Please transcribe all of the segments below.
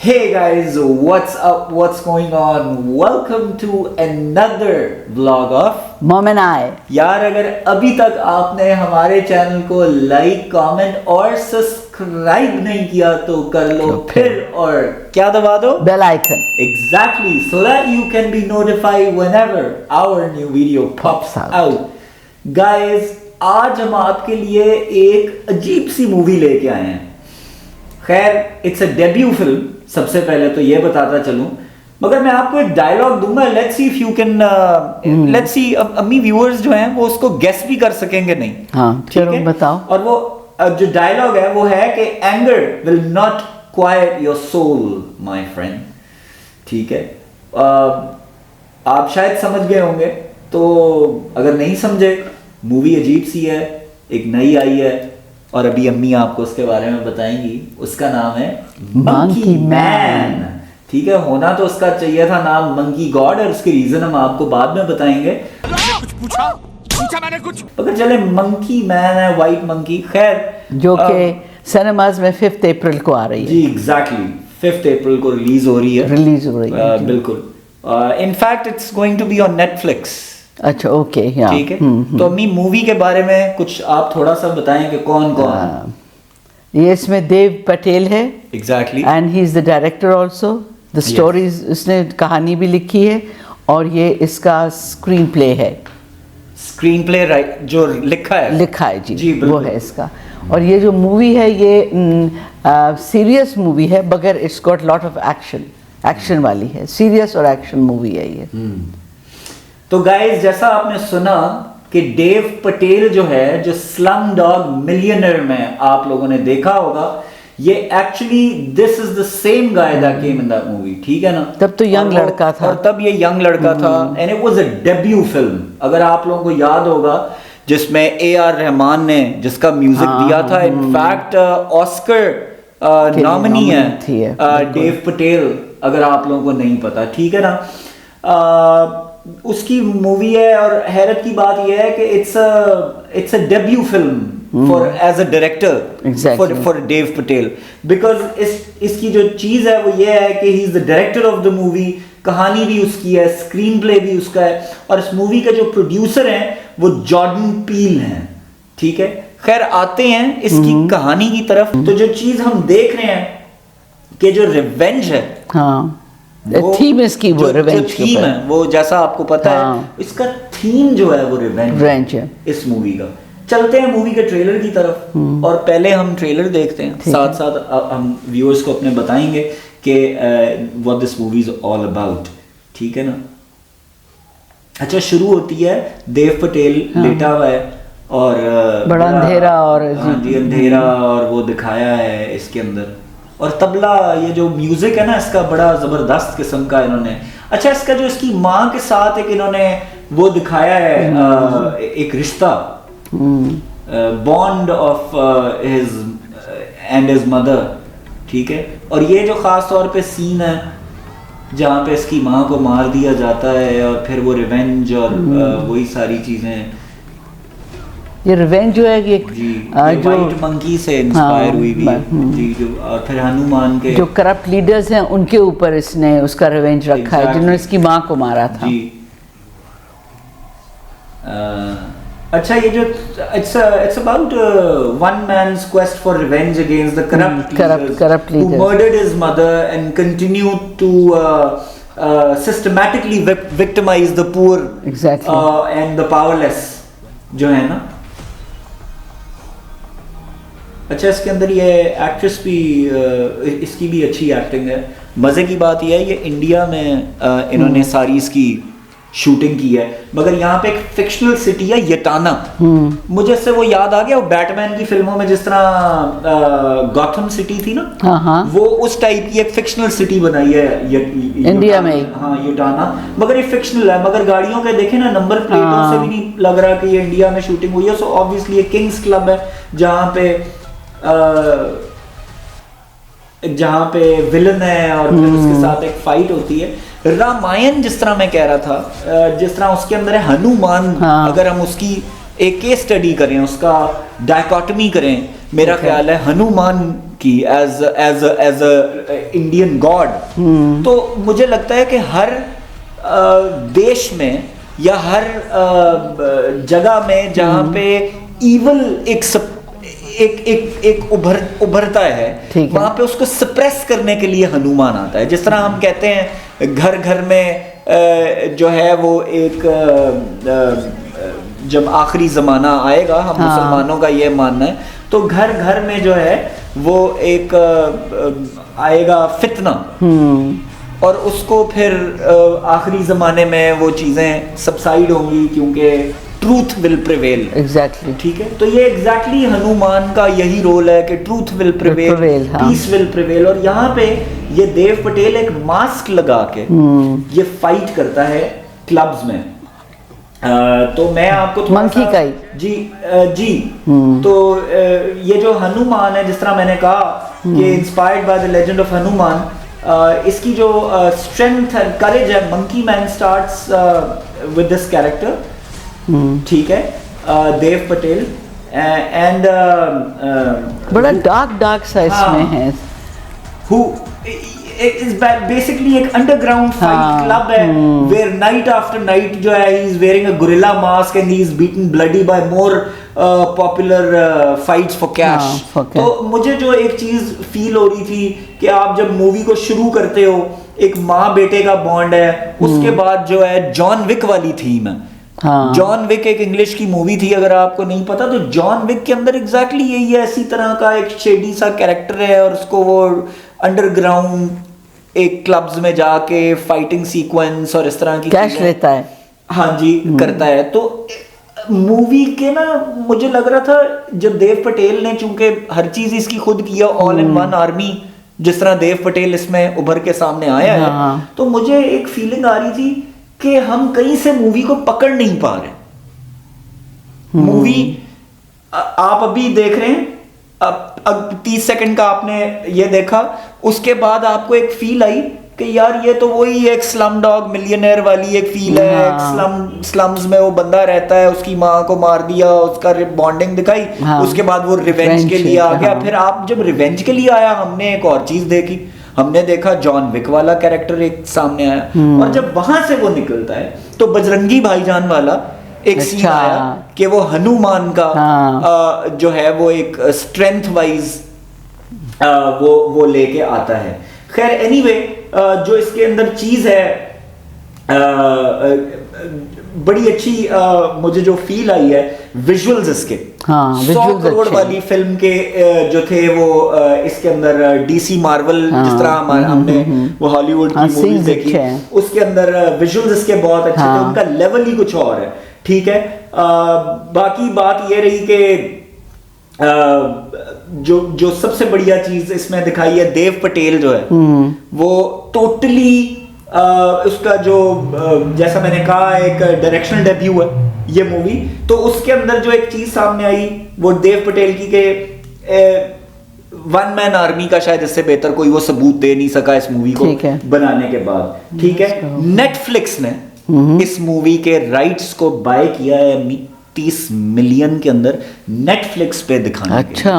Hey guys, what's up? What's going on? Welcome to another vlog of mom and I. यार अगर अभी तक आपने हमारे चैनल को लाइक, कमेंट और सब्सक्राइब नहीं किया तो कर लो फिर और क्या दबा दो? Bell icon. Exactly, so that you can be notified whenever our new video pops out. Guys, आज हम आपके लिए एक अजीब सी मूवी लेके आए हैं। खैर, इट्स अ डेब्यू फिल्म। सबसे पहले तो ये बताता चलूं, मगर मैं आपको एक डायलॉग दूंगा। Let's see if you can let's see अम्मी व्यूअर्स जो हैं वो उसको गेस भी कर सकेंगे नहीं। हाँ, चलो बताओ। और वो जो डायलॉग है वो है कि anger will not quiet your soul my friend. ठीक है, आप शायद समझ गए होंगे, तो अगर नहीं समझे, मूवी अजीब सी है, एक नई आई है और अभी अम्मी आपको उसके बारे में बताएंगी। उसका नाम है मंकी मैन। ठीक है, होना तो उसका चाहिए था नाम मंकी गॉड, और उसके रीजन हम आपको बाद में बताएंगे। कुछ पूछा मैंने कुछ, अगर चले मंकी मैन है, व्हाइट मंकी। खैर, जो कि सिनेमाज में 5 अप्रैल को आ रही है। जी एग्जैक्टली, 5 अप्रैल को रिलीज हो रही है। बिल्कुल। In fact it's going to be on Netflix. अच्छा, ओके, ठीक है। तो अम्मी मूवी के बारे में कुछ आप थोड़ा सा बताएं कि कौन कौन। ये इसमें देव पटेल है। Exactly. And he is the director also. The stories, उसने कहानी भी लिखी है और ये इसका स्क्रीन प्ले है। स्क्रीन प्ले राइट, जो लिखा है जी वो है इसका। और ये जो मूवी है ये सीरियस मूवी है, मगर it's got lot of action वाली है। सीरियस और एक्शन मूवी है ये। तो गाइस, जैसा आपने सुना कि देव पटेल जो है, जो स्लम डॉग मिलियनर में आप लोगों ने देखा होगा, ये actually this is the same guy that came in that movie. ठीक है ना? तब तो यंग लड़का था, और तब ये यंग लड़का था, and it was a debut film. अगर आप लोगों को याद होगा, जिसमें ए.आर. रहमान ने जिसका म्यूजिक दिया था। इनफैक्ट ऑस्कर नॉमिनी है देव पटेल, अगर आप लोगों को नहीं पता। ठीक है ना? उसकी मूवी है, और हैरत की बात यह है कि it's a debut film for as a director for Dev Patel. Because इसकी जो चीज है वो ये है कि he is the director of the movie. कहानी भी उसकी है, स्क्रीन प्ले भी उसका है, और इस मूवी के जो प्रोड्यूसर हैं वो जॉर्डन पील हैं। ठीक है, खैर आते हैं इसकी कहानी की तरफ। तो जो चीज हम देख रहे हैं कि जो रिवेंज है, हाँ, थीम इसकी वो रिवेंज की है, वो जैसा आपको पता है, इसका थीम जो है वो रिवेंज है इस मूवी का। चलते हैं मूवी के ट्रेलर की तरफ, और पहले हम ट्रेलर देखते हैं, साथ साथ हम व्यूअर्स को अपने बताएंगे कि what this movie is all about. ठीक है ना? अच्छा, शुरू होती है देव पटेल लेटा हुआ है और बड़ा अंधेरा, और जी अंधेरा, और वो दिखाया है इसके अंदर। और तबला, ये जो म्यूजिक है ना इसका, बड़ा जबरदस्त किस्म का इन्होंने। अच्छा, इसका जो इसकी माँ के साथ एक इन्होंने वो दिखाया है, एक रिश्ता, बॉन्ड ऑफ हिज मदर। ठीक है, और ये जो खास तौर पे सीन है जहाँ पे इसकी माँ को मार दिया जाता है, और फिर वो रिवेंज और वही सारी चीजें। ये रिवेंज जो है, ये जो व्हाइट मंकी से इंस्पायर हुई भी जी, जो और फिर हनुमान के जो करप्ट लीडर्स हैं उनके ऊपर इसने उसका रिवेंज रखा है, जिन्होंने इसकी माँ को मारा था। जी। अच्छा, ये जो it's about one man's quest for revenge against the corrupt leaders who murdered his mother and continued to systematically victimize the poor and the powerless, जो है ना। अच्छा, इसके अंदर ये एक्ट्रेस भी, इसकी भी अच्छी एक्टिंग है। मज़े की बात यह है, ये इंडिया में इन्होंने सारी इसकी शूटिंग की है, मगर यहाँ पे एक फिक्शनल सिटी है यटाना। मुझे इससे वो याद आ गया, वो बैटमैन की फिल्मों में जिस तरह गॉथम सिटी थी ना, वो उस टाइप की एक फिक्शनल सिटी बनाई है इंडिया में। हाँ, यटाना, मगर ये फिक्शनल है। मगर गाड़ियों के देखे ना, नंबर प्लेटों से भी नहीं लग रहा कि ये इंडिया में शूटिंग हुई है। सो ऑब्वियसली ये किंग्स क्लब है, जहाँ पे विलन है और फिर उसके साथ एक फाइट होती है। रामायण जिस तरह मैं कह रहा था, जिस तरह उसके अंदर है हनुमान, अगर हम उसकी एक केस स्टडी करें, उसका डायकोटमी करें, मेरा ख्याल है हनुमान की as as a Indian god, तो मुझे लगता है कि हर देश में या हर जगह में जहाँ पे इवल एक उभरता है, ठीक है। वहाँ पे उसको सप्रेस करने के लिए हनुमान आता है। जिस तरह हम कहते हैं घर घर में जो है वो एक जब आखिरी ज़माना आएगा, हम मुसलमानों का ये मानना है, तो घर घर में जो है वो एक आएगा फितना, और उसको फिर आखिरी ज़माने में वो चीज़ें सबसाइड होंगी क्योंकि ट्रूथ विल प्रिवेल। एग्जैक्टली। ठीक है, तो ये एग्जैक्टली हनुमान का यही रोल है कि ट्रूथ विल प्रिवेल, हाँ। Peace will prevail. और यहाँ पे ये देव पटेल एक मास्क लगा के ये फाइट करता है क्लब्स में। तो मैं आपको थोड़ा मंकी सा का ही। जी तो ये जो हनुमान है, जिस तरह मैंने कहा कि inspired by the legend of Hanuman, इसकी जो स्ट्रेंथ एंड करेज है, monkey man starts with this character, ठीक है, देव पटेल, एंड बड़ा डार्क सा इसमें है। who is basically एक underground fight club है, where night after night जो है he is wearing a gorilla mask and he is beaten bloody by more popular fights for cash। for cash। तो मुझे जो एक चीज फील हो रही थी कि आप जब मूवी को शुरू करते हो, एक माँ बेटे का बॉन्ड है, उसके बाद जो है जॉन विक वाली थीम है। हाँ। जॉन विक एक इंग्लिश की मूवी थी, अगर आपको नहीं पता तो जॉन विक के अंदर एग्जैक्टली यही है, इसी तरह का एक शेडी सा कैरेक्टर है, और उसको वो अंडरग्राउंड एक क्लब्स में जाके फाइटिंग सीक्वेंस और इस तरह की कैश लेता है। हाँ जी, करता है। तो मूवी के ना मुझे लग रहा था जब देव पटेल ने, चूंकि हर चीज इसकी खुद किया, ऑल इन वन आर्मी, जिस तरह देव पटेल इसमें उभर के सामने आया है, तो मुझे एक फीलिंग आ रही थी कि हम कहीं से मूवी को पकड़ नहीं पा रहे। मूवी आप अभी देख रहे हैं, अब 30 सेकंड का आपने ये देखा, उसके बाद आपको एक फील आई कि यार ये तो वही एक स्लम डॉग मिलियनेयर वाली एक फील है। एक स्लम्स में वो बंदा रहता है, उसकी माँ को मार दिया, उसका बॉन्डिंग दिखाई, उसके बाद वो रिवेंज के लिए आ गया। फिर आप जब रिवेंज के लिए आया, हमने एक और चीज देखी, हमने देखा जॉन विक वाला कैरेक्टर एक सामने आया, और जब वहां से वो निकलता है तो बजरंगी भाईजान वाला एक सीन आया कि वो हनुमान का जो है वो एक स्ट्रेंथ वाइज वो लेके आता है। खैर एनीवे, जो इसके अंदर चीज है बड़ी अच्छी मुझे जो फील आई है, विजुअल्स इसके 100 करोड़ वाली फिल्म के जो थे वो इसके अंदर डीसी मार्वल, जिस तरह हमने वो हॉलीवुड की मूवीज देखी, उसके अंदर विजुअल्स इसके बहुत अच्छे थे, उनका लेवल ही कुछ और है। ठीक है, बाकी बात ये रही कि जो सबसे बढ़िया चीज इसमें दिखाई है, देव पटेल जो है वो टोटली उसका जो जैसा मैंने कहा एक डायरेक्शनल डेब्यू है ये मूवी, तो उसके अंदर जो एक चीज सामने आई वो देव पटेल की के वन मैन आर्मी का शायद इससे बेहतर कोई वो सबूत दे नहीं सका इस मूवी को बनाने के बाद। ठीक है, नेटफ्लिक्स ने इस मूवी के राइट्स को बाय किया है 30 मिलियन के अंदर नेटफ्लिक्स पे दिखाने। अच्छा,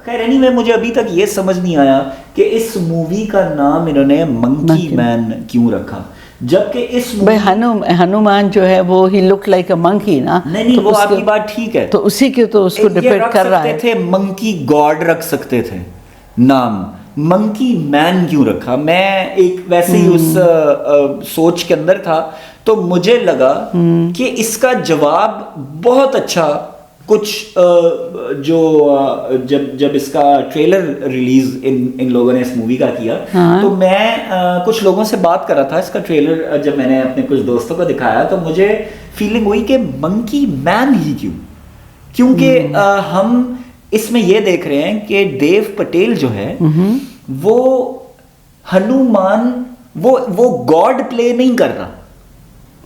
खैर एनीवे, मुझे अभी तक ये समझ नहीं आया कि इस मूवी का नाम इन्होंने मंकी मैन क्यों रखा, जबकि इस भाई हनुमान जो है वो ही लुक लाइक अ मंकी ना। नहीं तो वो आपकी बात ठीक है, तो उसी के तो उसको डिपेंड कर रहा है। थे मंकी गॉड रख सकते थे नाम, मंकी मैन क्यों रखा? मैं एक वैसे ही उस सोच के अंदर था, तो मुझे लगा कि इसका जवाब बहुत अच्छा कुछ जो जब इसका ट्रेलर रिलीज इन लोगों ने इस मूवी का किया, तो मैं कुछ लोगों से बात कर रहा था इसका ट्रेलर जब मैंने अपने कुछ दोस्तों को दिखाया, तो मुझे फीलिंग हुई कि मंकी मैन ही क्यों, क्योंकि हम इसमें ये देख रहे हैं कि देव पटेल जो है वो हनुमान वो गॉड प्ले नहीं कर रहा।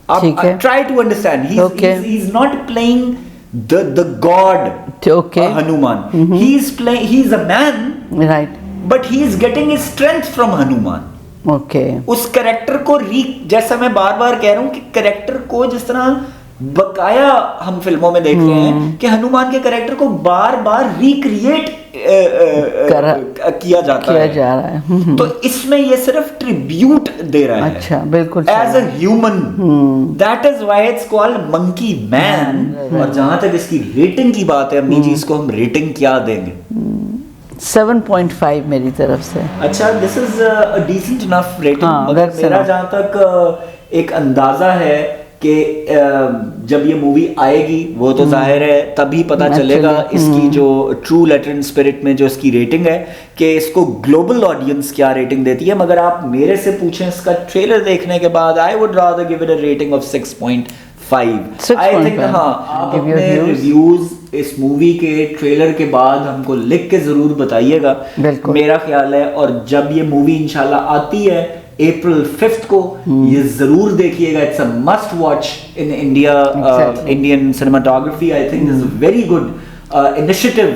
आप try to understand, he is not playing the god Hanuman. He is a man, right, but he is getting his strength from Hanuman. Okay. उस कैरेक्टर को जैसा मैं बार बार कह रहा हूं कि कैरेक्टर को जिस तरह बकाया हम फिल्मों में देख रहे हैं कि हनुमान के कैरेक्टर को बार बार रिक्रिएट किया जाता किया है, जा रहा है। तो इसमें ये सिर्फ ट्रिब्यूट दे रहा है अच्छा, बिल्कुल as a human, that is why it's called monkey man. और जहां तक इसकी रेटिंग की बात है अम्मी जी, इसको हम रेटिंग क्या देंगे? 7.5 मेरी तरफ से। अच्छा, this is a decent enough rating. हाँ, मगर that's मेरा enough। जहां तक एक अंदाजा है कि जब ये मूवी आएगी वो तो जाहिर है तभी पता चलेगा इसकी जो ट्रू लेटर इन स्पिरिट में जो इसकी रेटिंग है कि इसको ग्लोबल ऑडियंस क्या रेटिंग देती है। मगर आप मेरे से पूछें इसका ट्रेलर देखने के बाद, I would rather give it a rating of 6.5। I think हाँ, आप Give your अपने views। रिव्यूज इस मूवी के ट्रेलर के बाद हमको लिख के जरूर बताइएगा, बिल्कुल। मेरा ख्याल है। और जब ये मूवी इंशाल्लाह आती है April 5th को, ये जरूर देखिएगा। It's a must watch in India, Indian cinematography. I think this is a very good initiative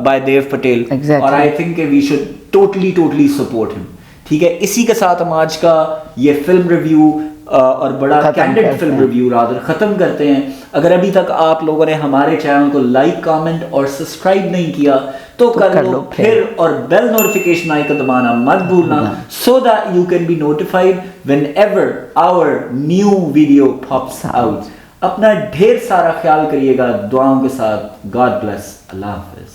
by Dev Patel, और I think we should totally support him. ठीक है, इसी के साथ हम आज का ये फिल्म रिव्यू और बड़ा कैंडिड फिल्म रिव्यू रादर खत्म करते हैं। अगर अभी तक आप लोगों ने हमारे चैनल को लाइक, कमेंट और सब्सक्राइब नहीं किया तो कर लो फिर, और बेल नोटिफिकेशन आइकन दबाना मत भूलना, so that you can be notified whenever our new video pops out. अपना ढेर सारा ख्याल करिएगा दुआओं के साथ। God bless. अल्लाह हाफिज।